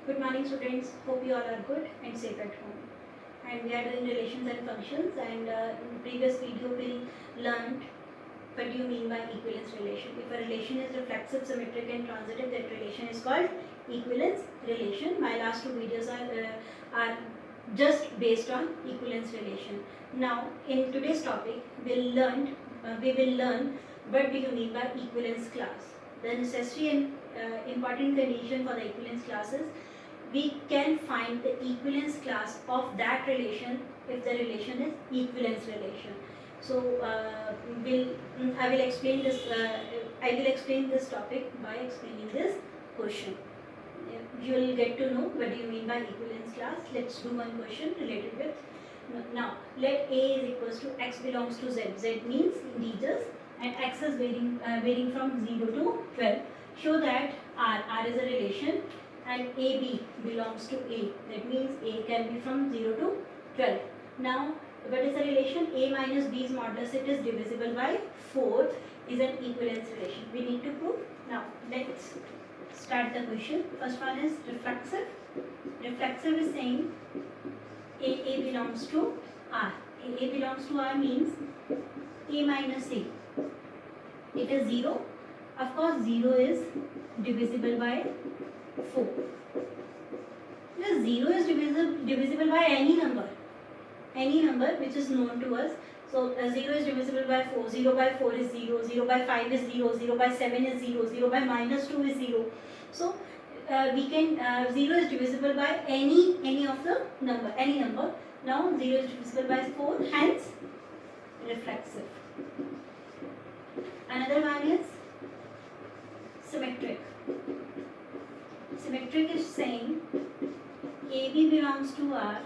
Good morning students, hope you all are good and safe at home. And we are doing relations and functions, and in previous video we learned what do you mean by equivalence relation. If a relation is reflexive, symmetric and transitive, that relation is called equivalence relation. My last two videos are just based on equivalence relation. Now in today's topic we will learn what do you mean by equivalence class. The necessary and important condition for the equivalence class is we can find the equivalence class of that relation if the relation is equivalence relation. So I will explain this. I will explain this topic by explaining this question. You will get to know what do you mean by equivalence class. Let's do one question related with. Now let A is equals to x belongs to z. Z means integers and x is varying from 0 to 12. Show that R is a relation and AB belongs to A. That means A can be from 0 to 12. Now what is the relation? A minus B's modulus, it is divisible by 4, is an equivalence relation. We need to prove. Now let's start the question. First one is reflexive. Reflexive is saying A belongs to R. A belongs to R means A minus A. It is 0. Of course 0 is divisible by 4. Because 0 is divisible by any number which is known to us. So 0 is divisible by 4, 0 by 4 is 0, 0 by 5 is 0, 0 by 7 is 0, 0 by minus 2 is 0. So we can 0 is divisible by any of the number, any number. Now 0 is divisible by 4, hence reflexive. Another one is symmetric. Symmetric is saying AB belongs to R,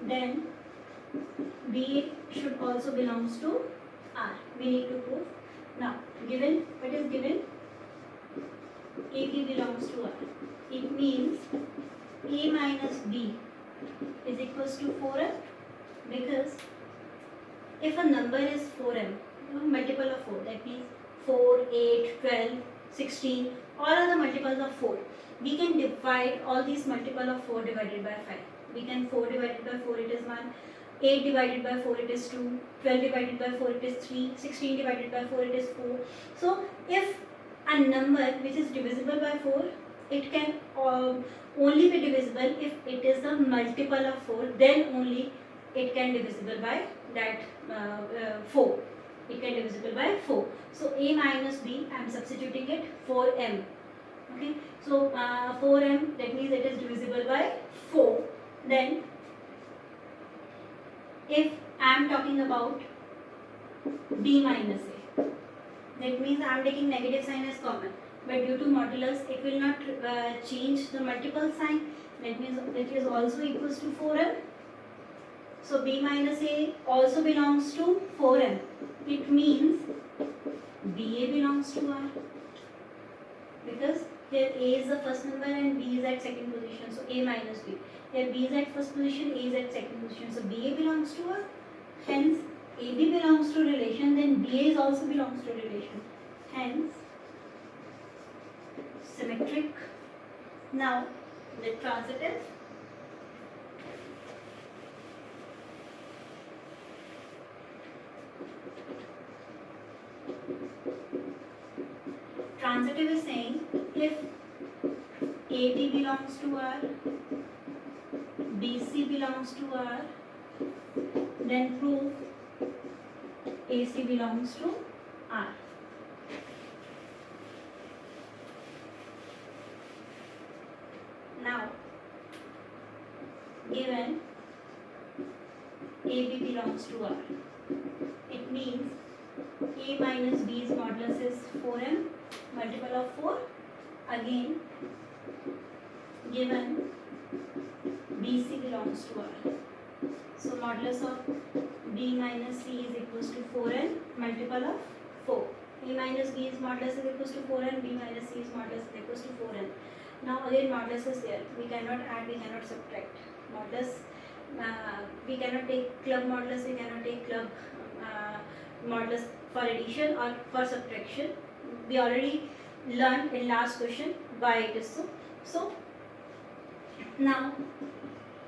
then B should also belongs to R. We need to prove. Now given, what is given? AB belongs to R. It means A minus B is equals to 4m, because if a number is 4m, multiple of 4, that means 4, 8, 12, 16, all are the multiples of 4. We can divide all these multiple of 4 divided by 5. We can 4 divided by 4, it is 1. 8 divided by 4, it is 2. 12 divided by 4, it is 3. 16 divided by 4, it is 4. So if a number which is divisible by 4, it can only be divisible if it is the multiple of 4, then only it can divisible by that 4. It can divisible by 4. So A minus B, I am substituting it 4m. Okay, so 4m, that means it is divisible by 4. Then if I am talking about B minus A, that means I am taking negative sign as common, but due to modulus it will not change the multiple sign. That means it is also equals to 4m. So B minus A also belongs to 4m. It means BA belongs to R, because here A is the first number and B is at second position. So A minus B. Here B is at first position, A is at second position. So BA belongs to R. Hence AB belongs to relation, then BA is also belongs to relation. Hence symmetric. Now the transitive. Transitive is saying if AB belongs to R, BC belongs to R, then prove AC belongs to R. Now given AB belongs to R, it means A minus B's modulus is 4m, multiple of 4. Again given BC belongs to R. So modulus of B minus C is equals to 4n, multiple of 4. A minus B's modulus is equals to 4n, B minus C's modulus is equals to 4n. Now again modulus is there. We cannot add, we cannot subtract. Modulus, we cannot take club modulus, we cannot take club modulus for addition or for subtraction. We already learned in last question why it is so. So now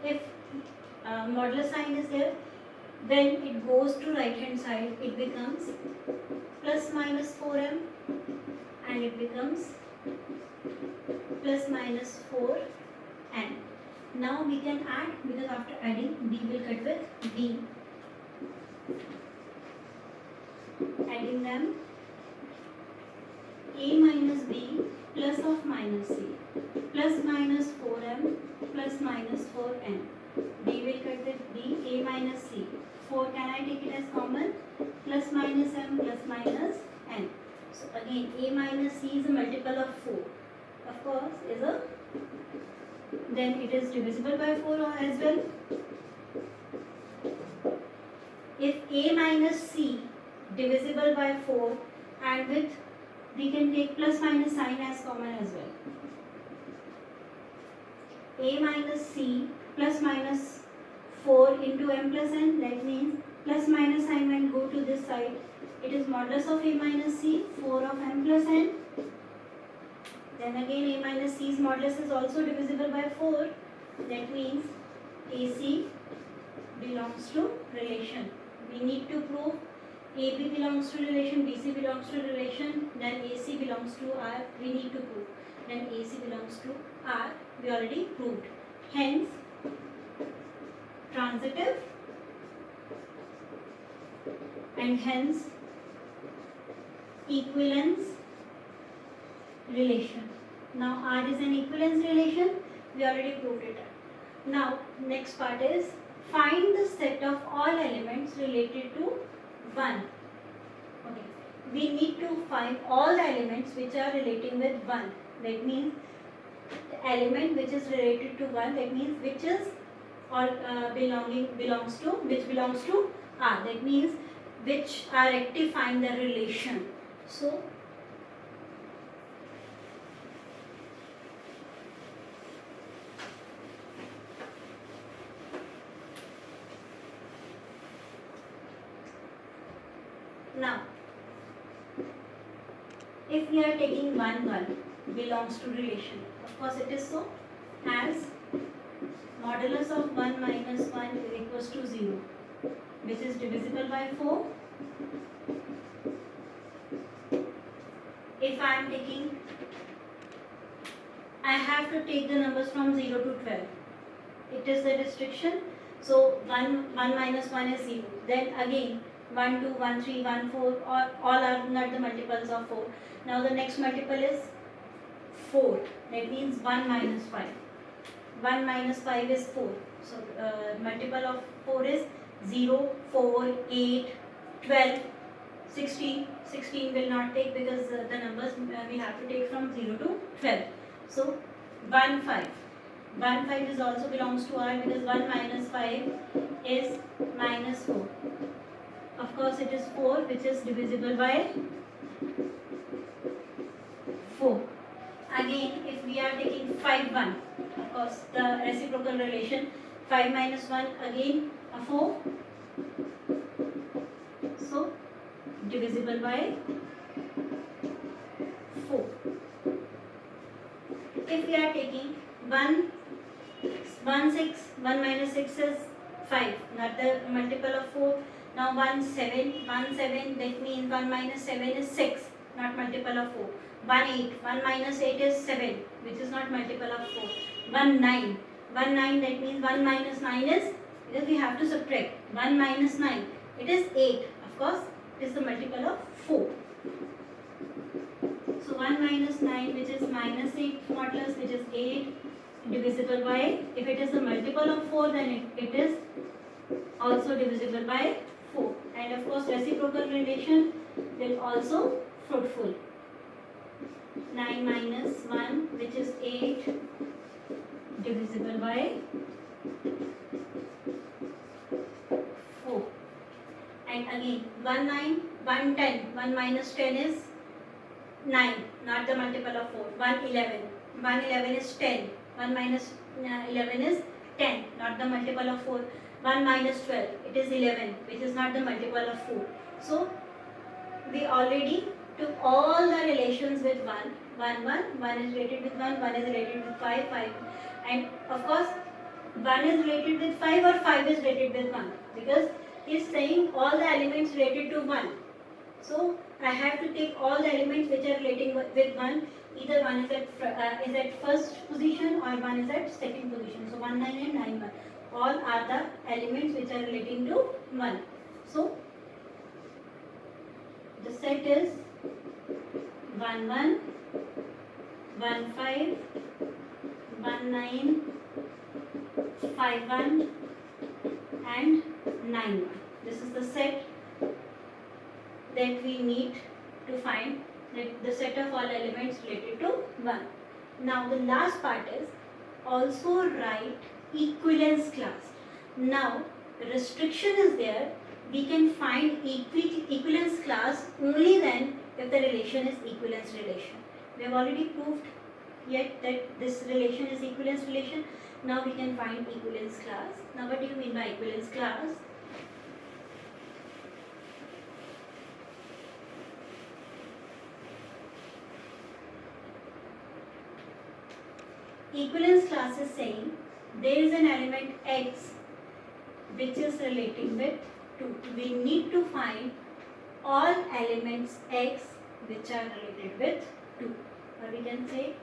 if modular sign is there, when it goes to right hand side it becomes plus minus 4m and it becomes plus minus 4n. Now we can add, because after adding b will cut with b. Adding them, a minus b plus of minus c plus minus 4m plus minus 4n. b will cut with b, a minus c. 4 can I take it as common? Plus minus m plus minus n. So again a minus c is a multiple of 4. Of course is a, then it is divisible by 4 as well. If a minus c divisible by 4, and with we can take plus minus sign as common as well. A minus c plus minus 4 into m plus n, that means plus minus sign when go to this side, it is modulus of a minus c, 4 of m plus n. Then again a minus c's modulus is also divisible by 4, that means AC belongs to relation. We need to prove AB belongs to relation, BC belongs to relation, then AC belongs to R, we need to prove. Then AC belongs to R, we already proved. Hence, transitive and hence equivalence relation. Now R is an equivalence relation, we already proved it. Now next part is find the set of all elements related to 1. Okay, we need to find all the elements which are relating with 1. That means the element which is related to 1, that means which is or belongs to R. That means which are rectifying the relation. So now if we are taking 1 1 belongs to relation, of course it is so, as modulus of 1 minus 1 is equals to 0, which is divisible by 4. If I am taking, I have to take the numbers from 0 to 12. It is the restriction. So 1 minus 1 is 0. Then again 1, 2, 1, 3, 1, 4, all are not the multiples of 4. Now the next multiple is 4. That means 1 minus 5. 1 minus 5 is 4. So multiple of 4 is 0, 4, 8, 12, 16. 16 will not take because the numbers we have to take from 0 to 12. So 1, 5. 1, 5 is also belongs to R because 1 minus 5 is minus 4. Of course it is 4 which is divisible by 4. Again if we are taking 5, 1, of course the reciprocal relation, 5 minus 1 again a 4. So divisible by 4. If we are taking 1, 6, 1 minus 6 is 5, not the multiple of 4. Now 1, 7, that means 1 minus 7 is 6, not multiple of 4. 1, 8, 1 minus 8 is 7, which is not multiple of 4. 1, 9, that means 1 minus 9 is, because we have to subtract, 1 minus 9, it is 8, of course it is the multiple of 4. So 1 minus 9 which is minus 8 modulus, which is 8, divisible by, if it is the multiple of 4 then it is also divisible by 4, and of course reciprocal relation will also fruitful. 9 minus 1 which is 8, divisible by 4, and again 1, 9, 1, 10, 1 minus 10 is 9, not the multiple of 4. 1, 11, 1, 11 is 10, 1 minus 11 is 10, not the multiple of 4. 1 minus 12, it is 11, which is not the multiple of 4. So we already to all the relations with 1, 1, 1, 1 is related with 1, 1 is related with 5, 5, and of course 1 is related with 5 or 5 is related with 1, because he is saying all the elements related to 1. So I have to take all the elements which are relating with 1, either 1 is at first position or 1 is at second position. So 1, 9 and 9, 1. All are the elements which are relating to 1. So the set is 1, 1, 1, 5, 1, 9, 5, 1 and 9, 1. This is the set that we need to find the set of all elements related to 1. Now the last part is also write equivalence class. Now the restriction is there, we can find equivalence class only then if the relation is equivalence relation. We have already proved yet that this relation is equivalence relation. Now we can find equivalence class. Now what do you mean by equivalence class? Equivalence class is saying there is an element x which is relating with 2. We need to find all elements x which are related with 2. Or we can say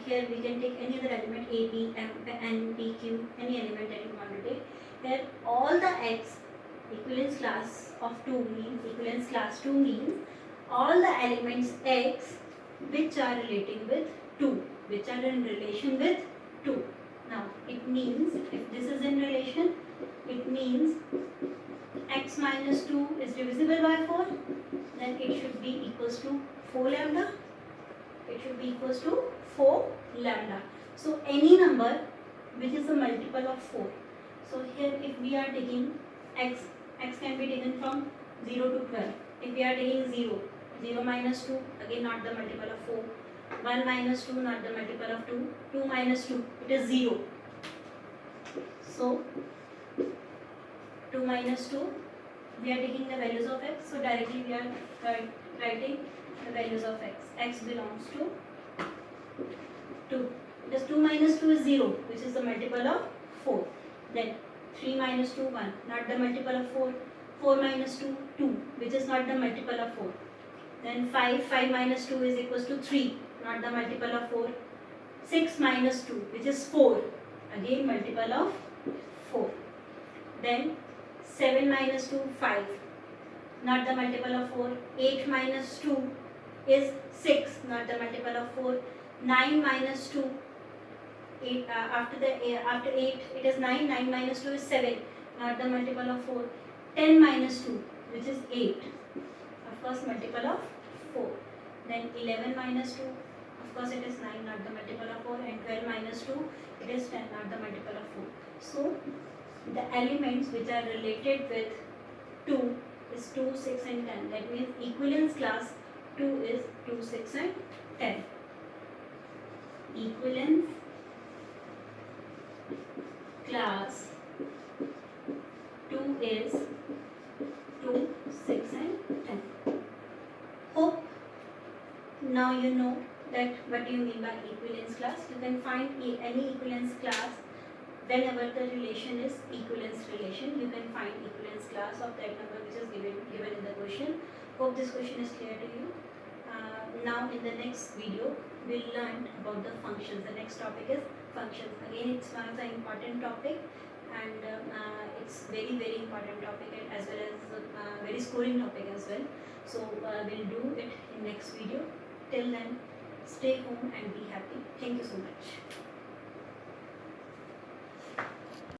here we can take any other element a, b, m, n, p, q, any element that you want to take. Here all the x, equivalence class of 2 means, equivalence class 2 means all the elements x which are relating with 2, which are in relation with 2. Now it means if this is in relation, it means x minus 2 is divisible by 4, then it should be equals to 4 lambda. It should be equals to 4 lambda. So any number which is a multiple of 4. So here if we are taking x can be taken from 0 to 12. If we are taking 0, 0 minus 2, again not the multiple of 4. 1 minus 2, not the multiple of 2. 2 minus 2, it is 0. So 2 minus 2, we are taking the values of x. So directly we are writing the values of x. X belongs to 2. Because 2 minus 2 is 0, which is the multiple of 4. Then 3 minus 2, 1, not the multiple of 4. 4 minus 2, 2, which is not the multiple of 4. Then 5 minus 2 is equals to 3, not the multiple of 4. 6 minus 2, which is 4, again multiple of 4. Then 7 minus 2, 5, not the multiple of 4. 8 minus 2 is 6, not the multiple of 4. 9 minus 2, 8, after 8 it is 9, 9 minus 2 is 7, not the multiple of 4. 10 minus 2, which is 8, of course multiple of 4. Then 11 minus 2, of course it is 9, not the multiple of 4, and 12 minus 2, it is 10, not the multiple of 4. So the elements which are related with 2 is 2, 6 and 10. That means equivalence class 2 is 2, 6 and 10. Equivalence class 2 is 2, 6 and 10. Hope now you know that what do you mean by equivalence class. You can find any equivalence class whenever the relation is equivalence relation. You can find equivalence class of that number which is given in the question. Hope this question is clear to you. Now in the next video we'll learn about the functions. The next topic is functions. Again it's one of the important topic, and it's very important topic, and as well as very scoring topic as well. So we'll do it in next video. Till then, stay home and be happy. Thank you so much.